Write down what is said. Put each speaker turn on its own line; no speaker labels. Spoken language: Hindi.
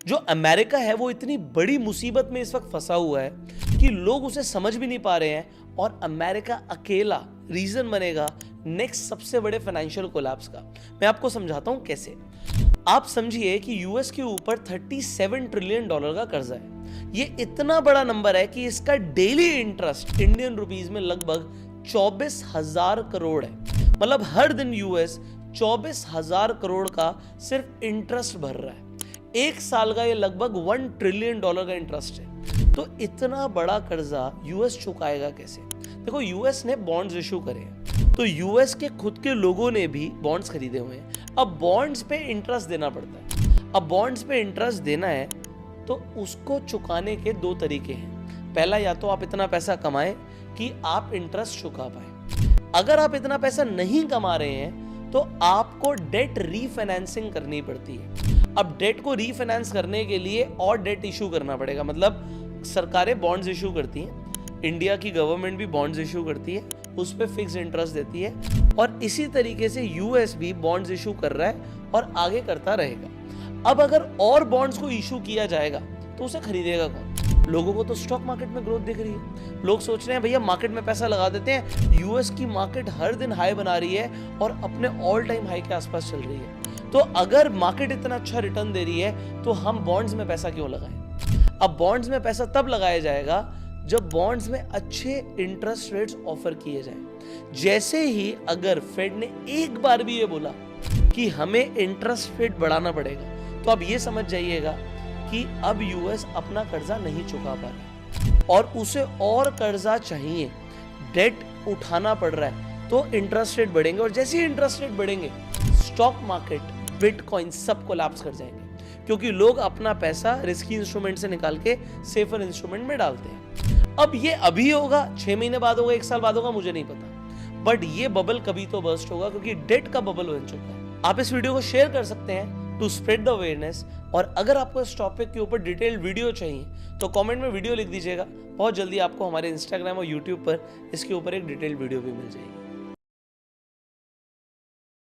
जो अमेरिका है वो इतनी बड़ी मुसीबत में इस वक्त फंसा हुआ है कि लोग उसे समझ भी नहीं पा रहे हैं और अमेरिका अकेला रीजन बनेगा नेक्स्ट सबसे बड़े फाइनेंशियल कोलैप्स का। मैं आपको समझाता हूं कैसे। आप समझिए कि यूएस के ऊपर 37 ट्रिलियन डॉलर का कर्जा है। ये इतना बड़ा नंबर है कि इसका डेली इंटरेस्ट इंडियन रुपीस में लगभग 24,000 करोड़ है। मतलब हर दिन यूएस 24,000 करोड़ का सिर्फ इंटरेस्ट भर रहा है। एक साल का ये लगभग 1 ट्रिलियन डॉलर का इंटरेस्ट है। तो इतना बड़ा कर्जा यूएस चुकाएगा कैसे? देखो, यूएस ने बॉन्ड्स इशू करे हैं, तो यूएस के खुद के लोगों ने भी बॉन्ड्स खरीदे हुए हैं। अब बॉन्ड्स पे इंटरेस्ट देना पड़ता है। अब बॉन्ड्स पे इंटरेस्ट देना है तो उसको चुकाने के दो तरीके हैं। पहला, या तो आप इतना पैसा कमाएं कि आप इंटरेस्ट चुका पाए। अगर आप इतना पैसा नहीं कमा रहे हैं तो आपको डेट रीफाइनेंसिंग करनी पड़ती है। अब डेट को रीफाइनेंस करने के लिए और डेट इशू करना पड़ेगा। मतलब सरकारें बॉन्ड्स इशू करती हैं, इंडिया की गवर्नमेंट भी बॉन्ड्स इशू करती है, उस पर फिक्स इंटरेस्ट देती है, और इसी तरीके से यूएस भी बॉन्ड्स इशू कर रहा है और आगे करता रहेगा। अब अगर और बॉन्ड्स को इशू किया जाएगा तो उसे खरीदेगा कौन? लोगों को तो स्टॉक मार्केट में ग्रोथ दिख रही है। लोग सोच रहे हैं भैया मार्केट में पैसा लगा देते हैं। यूएस की मार्केट हर दिन हाई बना रही है और अपने ऑल टाइम हाई के आसपास चल रही है। तो अगर मार्केट इतना अच्छा रिटर्न दे रही है तो हम बॉन्ड्स में पैसा क्यों लगाएं? अब बॉन्ड्स में पैसा तब लगाया जाएगा जब बॉन्ड्स में अच्छे इंटरेस्ट रेट्स ऑफर किए जाएं। जैसे ही अगर फेड ने एक बार भी ये बोला कि हमें इंटरेस्ट रेट बढ़ाना पड़ेगा, तो अब ये समझ जाइएगा कि अब यूएस अपना कर्जा नहीं चुका पा रहा और उसे और कर्जा चाहिए, डेट उठाना पड़ रहा है, तो इंटरेस्ट रेट बढ़ेंगे। और जैसे ही इंटरेस्ट रेट बढ़ेंगे, स्टॉक मार्केट, बिटकॉइन सब कोलैप्स कर जाएंगे, क्योंकि लोग अपना पैसा रिस्की इंस्ट्रूमेंट से निकाल के सेफर इंस्ट्रूमेंट में डालते हैं। अब ये अभी होगा, 6 महीने बाद होगा, 1 साल बाद होगा, मुझे नहीं पता, बट ये बबल कभी तो बर्स्ट होगा, क्योंकि डेट का बबल बन चुका है। आप इस वीडियो को शेयर कर सकते हैं टू स्प्रेड द अवेयरनेस। और अगर आपको इस टॉपिक के ऊपर डिटेल्ड वीडियो चाहिए तो कमेंट में वीडियो लिख दीजिएगा। बहुत जल्दी आपको हमारे इंस्टाग्राम और यूट्यूब पर इसके ऊपर एक डिटेल्ड वीडियो भी मिल जाएगी।